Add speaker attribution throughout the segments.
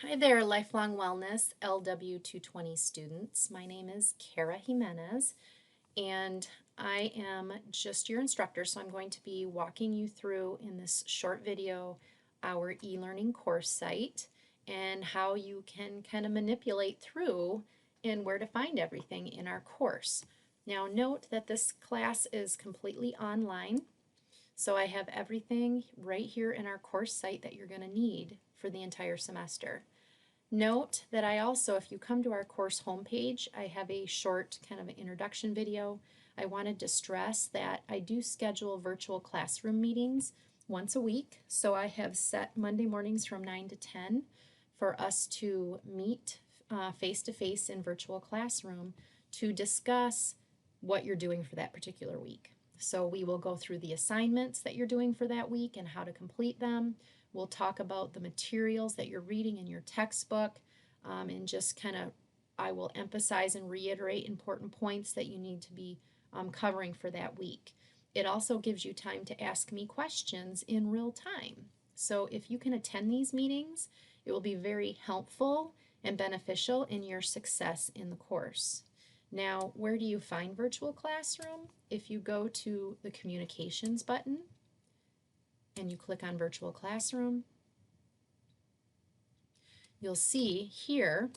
Speaker 1: Hi there, Lifelong Wellness LW220 students. My name is Kara Jimenez, and I am just your instructor, so I'm going to be walking you through in this short video our e-learning course site and how you can kind of manipulate through and where to find everything in our course. Now note that this class is completely online, so I have everything right here in our course site that you're going to need for the entire semester. Note that I also, if you come to our course homepage, I have a short kind of an introduction video. I wanted to stress that I do schedule virtual classroom meetings once a week. So I have set Monday mornings from 9 to 10 for us to meet face to face in virtual classroom to discuss what you're doing for that particular week. So we will go through the assignments that you're doing for that week and how to complete them. We'll talk about the materials that you're reading in your textbook, and just kind of, I will emphasize and reiterate important points that you need to be covering for that week. It also gives you time to ask me questions in real time. So if you can attend these meetings, it will be very helpful and beneficial in your success in the course. Now, where do you find Virtual Classroom? If you go to the Communications button and you click on Virtual Classroom, you'll see here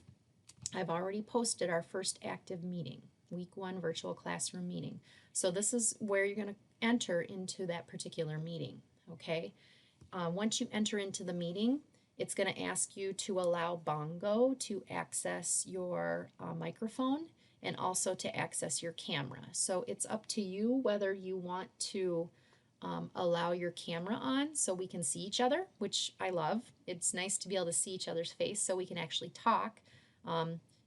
Speaker 1: I've already posted our first active meeting, week 1 Virtual Classroom meeting. So this is where you're going to enter into that particular meeting, okay? Once you enter into the meeting, it's going to ask you to allow Bongo to access your microphone and also to access your camera. So it's up to you whether you want to allow your camera on so we can see each other, which I love. It's nice to be able to see each other's face so we can actually talk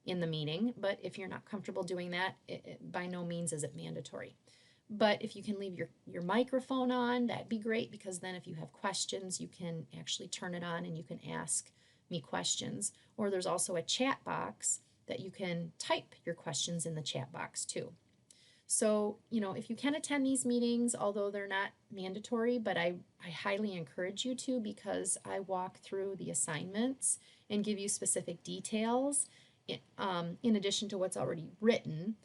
Speaker 1: in the meeting. But if you're not comfortable doing that, by no means is it mandatory. But if you can leave your microphone on, that'd be great, because then if you have questions, you can actually turn it on and you can ask me questions. Or there's also a chat box that you can type your questions in the chat box too. So, if you can attend these meetings, although they're not mandatory, but I highly encourage you to, because I walk through the assignments and give you specific details in addition to what's already written.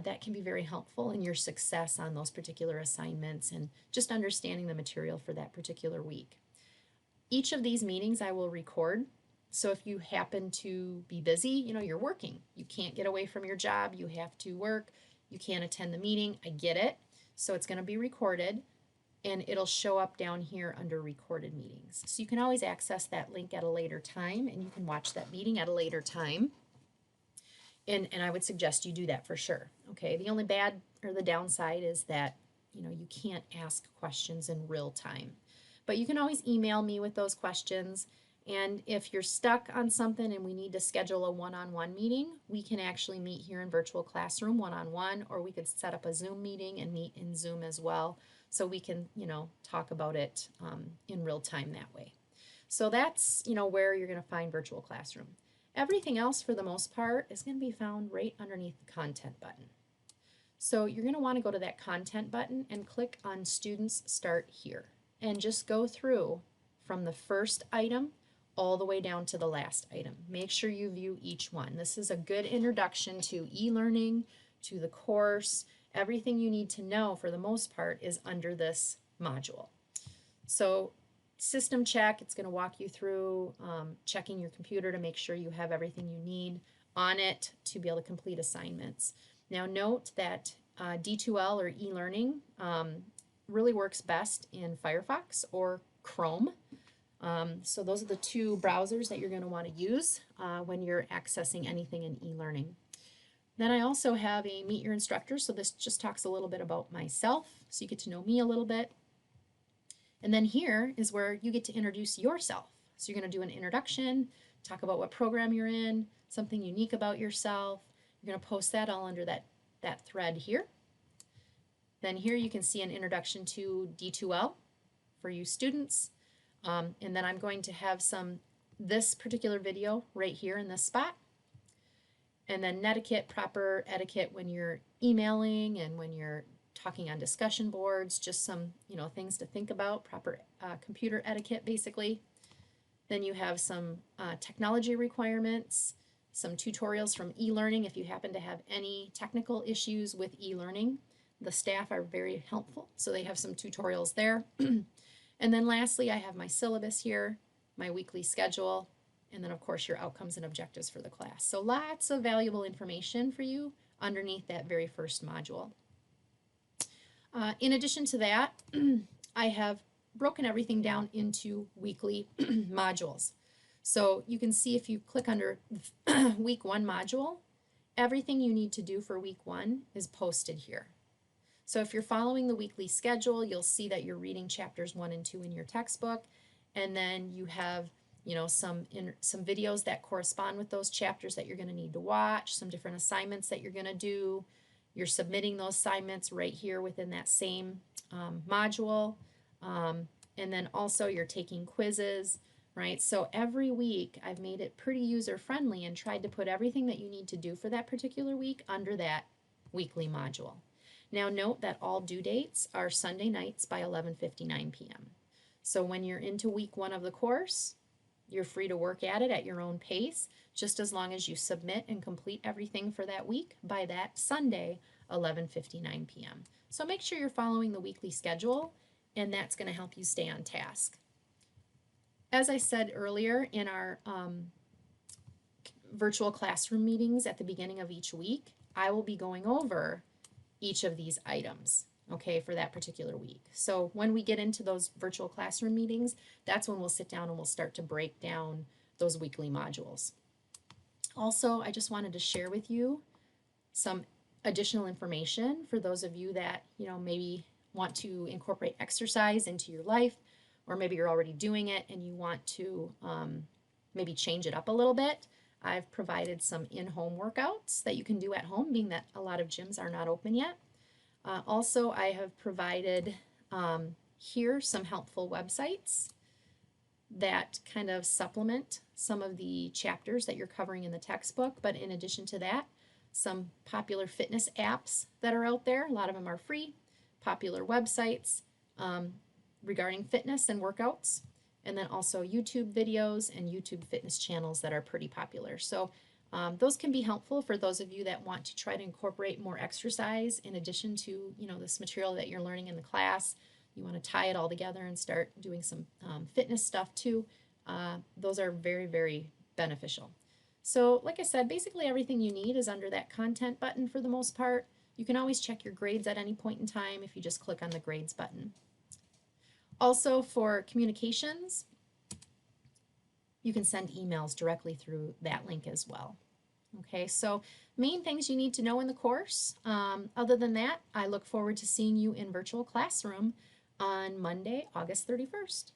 Speaker 1: That can be very helpful in your success on those particular assignments and just understanding the material for that particular week. Each of these meetings I will record. So if you happen to be busy, you're working, you can't get away from your job, you have to work, you can't attend the meeting, I get it. So it's going to be recorded and it'll show up down here under recorded meetings. So you can always access that link at a later time and you can watch that meeting at a later time. And I would suggest you do that for sure. Okay, the only bad or the downside is that you can't ask questions in real time. But you can always email me with those questions. And if you're stuck on something and we need to schedule a one-on-one meeting, we can actually meet here in Virtual Classroom one-on-one, or we could set up a Zoom meeting and meet in Zoom as well. So we can, talk about it in real time that way. So that's, where you're going to find Virtual Classroom. Everything else, for the most part, is going to be found right underneath the Content button. So you're going to want to go to that Content button and click on Students Start Here. And just go through from the first item all the way down to the last item. Make sure you view each one. This is a good introduction to e-learning, to the course. Everything you need to know, for the most part, is under this module. So system check, it's going to walk you through checking your computer to make sure you have everything you need on it to be able to complete assignments. Now note that D2L or e-learning really works best in Firefox or Chrome. So those are the two browsers that you're going to want to use when you're accessing anything in e-learning. Then I also have a Meet Your Instructor, so this just talks a little bit about myself, so you get to know me a little bit. And then here is where you get to introduce yourself. So you're going to do an introduction, talk about what program you're in, something unique about yourself. You're going to post that all under that thread here. Then here you can see an introduction to D2L for you students. And then I'm going to have this particular video right here in this spot. And then netiquette, proper etiquette when you're emailing and when you're talking on discussion boards, just some things to think about, proper computer etiquette basically. Then you have some technology requirements, some tutorials from e-learning if you happen to have any technical issues with e-learning. The staff are very helpful, so they have some tutorials there. And then lastly, I have my syllabus here, my weekly schedule, and then of course your outcomes and objectives for the class. So lots of valuable information for you underneath that very first module. In addition to that, I have broken everything down into weekly modules. So you can see if you click under week 1 module, everything you need to do for week 1 is posted here. So if you're following the weekly schedule, you'll see that you're reading chapters 1 and 2 in your textbook, and then you have some videos that correspond with those chapters that you're going to need to watch, some different assignments that you're going to do. You're submitting those assignments right here within that same module. And then also you're taking quizzes, right? So every week I've made it pretty user-friendly and tried to put everything that you need to do for that particular week under that weekly module. Now note that all due dates are Sunday nights by 11:59 p.m. So when you're into week 1 of the course, you're free to work at it at your own pace, just as long as you submit and complete everything for that week by that Sunday, 11:59 p.m. So make sure you're following the weekly schedule, and that's going to help you stay on task. As I said earlier, in our virtual classroom meetings at the beginning of each week, I will be going over each of these items, okay, for that particular week. So when we get into those virtual classroom meetings, that's when we'll sit down and we'll start to break down those weekly modules. Also, I just wanted to share with you some additional information for those of you that, maybe want to incorporate exercise into your life, or maybe you're already doing it and you want to maybe change it up a little bit. I've provided some in-home workouts that you can do at home, being that a lot of gyms are not open yet. Also, I have provided here some helpful websites that kind of supplement some of the chapters that you're covering in the textbook. But in addition to that, some popular fitness apps that are out there. A lot of them are free, popular websites regarding fitness and workouts. And then also YouTube videos and YouTube fitness channels that are pretty popular. So those can be helpful for those of you that want to try to incorporate more exercise in addition to, this material that you're learning in the class. You want to tie it all together and start doing some fitness stuff too. Those are very, very beneficial. So like I said, basically everything you need is under that content button for the most part. You can always check your grades at any point in time if you just click on the grades button. Also, for communications, you can send emails directly through that link as well. Okay, so main things you need to know in the course. Other than that, I look forward to seeing you in virtual classroom on Monday, August 31st.